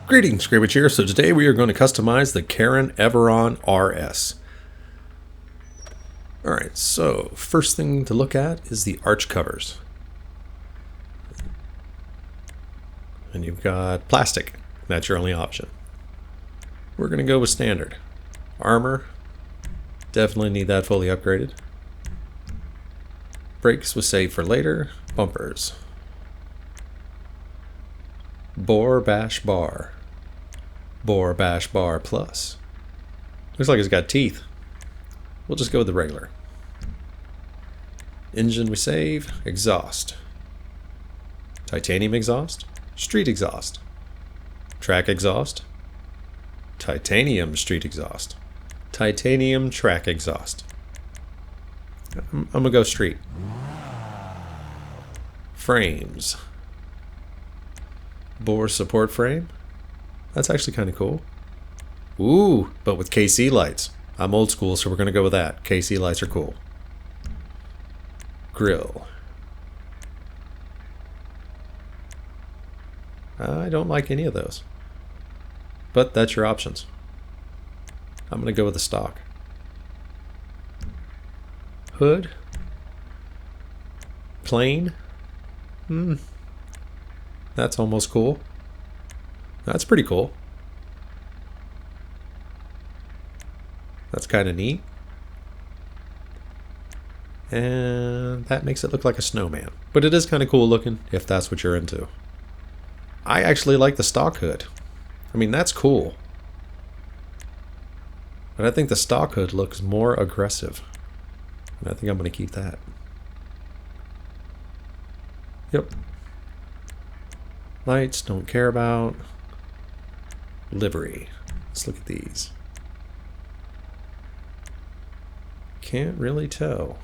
Greetings, Scrimmage here. So today we are going to customize the Karin Everon RS. Alright, so first thing to look at is the arch covers. And you've got plastic. That's your only option. We're going to go with standard. Armor. Definitely need that fully upgraded. Brakes was saved for later. Bumpers. Bore bash bar. Bore bash bar plus. Looks like it's got teeth. We'll just go with the regular. Engine we save. Exhaust. Titanium exhaust. Street exhaust. Track exhaust. Titanium street exhaust. Titanium track exhaust. I'm gonna go street. Frames. Bore support frame. That's actually kind of cool. Ooh, but with KC lights. I'm old school, so we're gonna go with that. KC lights are cool. Grill. I don't like any of those. But that's your options. I'm gonna go with the stock. Hood. Plain. That's almost cool. That's pretty cool. That's kind of neat. And that makes it look like a snowman. But it is kind of cool looking if that's what you're into. I actually like the stock hood. I mean, that's cool. But I think the stock hood looks more aggressive. And I think I'm going to keep that. Yep. Lights, don't care about. Livery. Let's look at these. Can't really tell.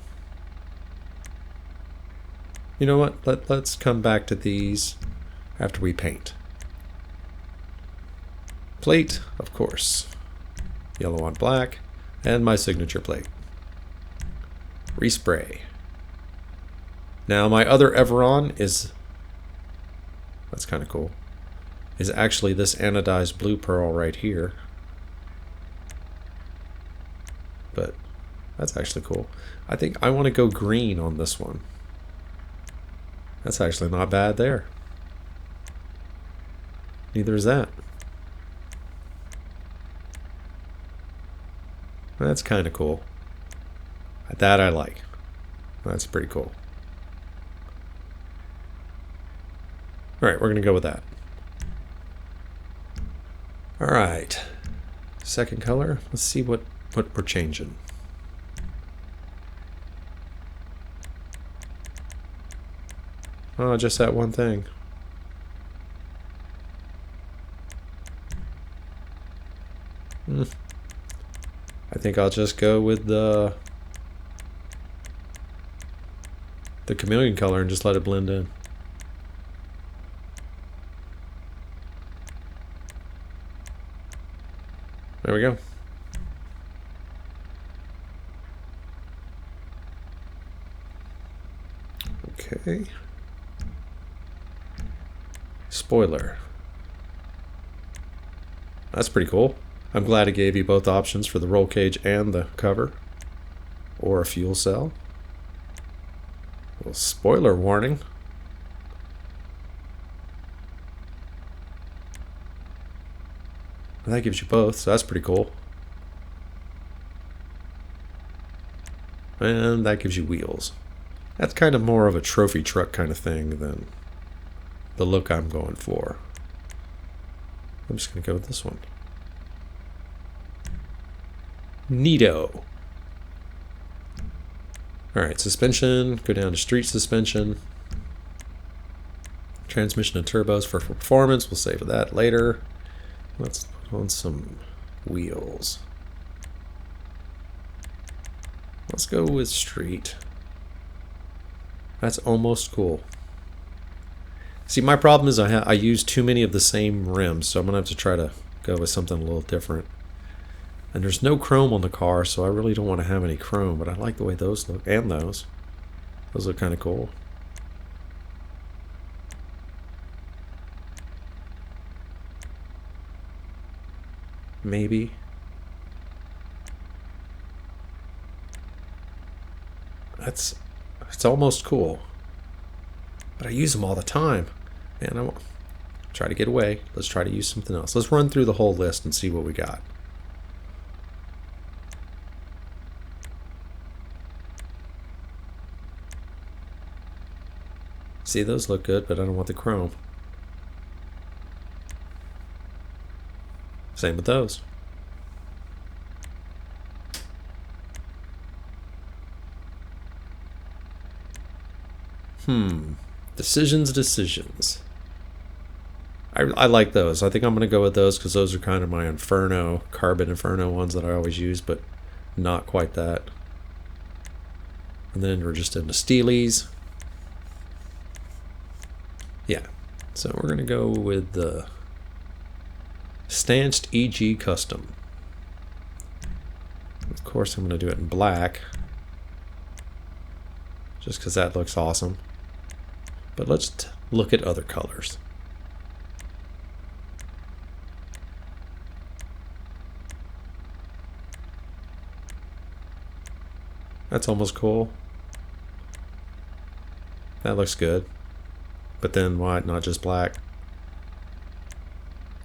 You know what? Let's come back to these after we paint. Plate, of course. Yellow on black. And my signature plate. Respray. Now my other Everon is... That's kind of cool. Is actually this anodized blue pearl right here. But that's actually cool. I think I want to go green on this one. That's actually not bad there. Neither is that. That's kind of cool. That I like. That's pretty cool. Alright, we're going to go with that. Alright. Second color. Let's see what we're changing. Oh, just that one thing. I think I'll just go with the chameleon color and just let it blend in. There we go. Okay. Spoiler. That's pretty cool. I'm glad it gave you both options for the roll cage and the cover. Or a fuel cell. Well, spoiler warning. That gives you both, so that's pretty cool. And that gives you wheels. That's kind of more of a trophy truck kind of thing than the look I'm going for. I'm just going to go with this one. Neato. Alright, suspension. Go down to street suspension. Transmission and turbos for performance. We'll save that later. Let's put on some wheels. Let's go with street. That's almost cool. See, my problem is I use too many of the same rims, so I'm going to have to try to go with something a little different. And there's no chrome on the car, so I really don't want to have any chrome, but I like the way those look, and those. Those look kind of cool. maybe. It's almost cool. But I use them all the time. Man, I won't try to get away. Let's try to use something else. Let's run through the whole list and see what we got. See, those look good, but I don't want the chrome. Same with those. Decisions. I like those. I think I'm going to go with those because those are kind of my Inferno, Carbon Inferno ones that I always use, but not quite that. And then we're just into Steelies. Yeah. So we're going to go with the Stanched EG Custom. Of course, I'm going to do it in black. Just because that looks awesome. But let's look at other colors. That's almost cool. That looks good. But then why not just black?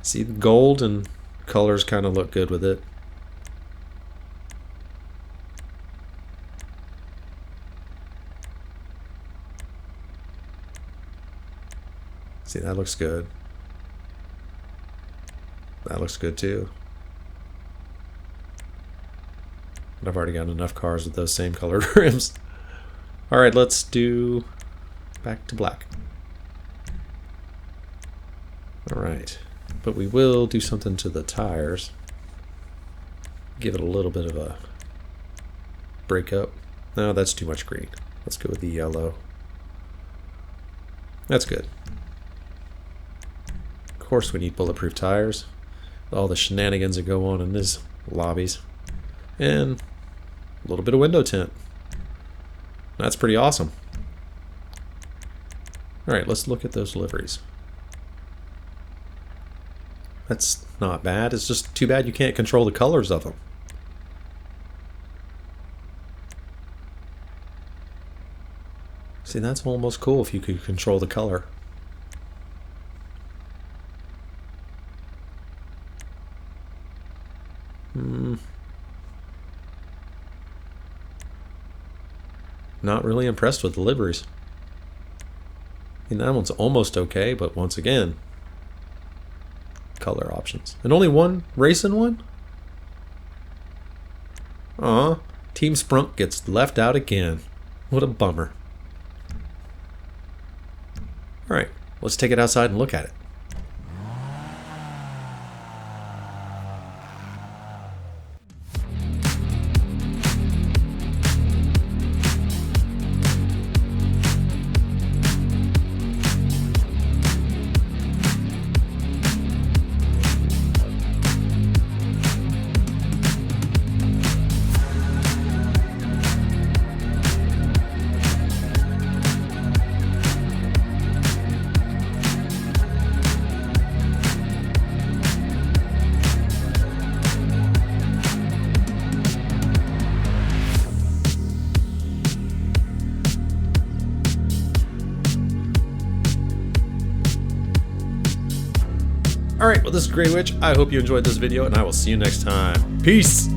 See, the gold and colors kind of look good with it. See, that looks good. That looks good too. But I've already got enough cars with those same colored rims. Alright, let's do back to black. Alright, but we will do something to the tires. Give it a little bit of a breakup. No, that's too much green. Let's go with the yellow. That's good. Of course we need bulletproof tires. All the shenanigans that go on in these lobbies. And a little bit of window tint. That's pretty awesome. Alright, let's look at those liveries. That's not bad. It's just too bad you can't control the colors of them. See, that's almost cool if you could control the color. Not really impressed with the liveries. I mean, that one's almost okay, but once again, color options. And only one racing one? Aw, Team Sprunk gets left out again. What a bummer. Alright, let's take it outside and look at it. Alright, well this is Grey Witch. I hope you enjoyed this video and I will see you next time. Peace!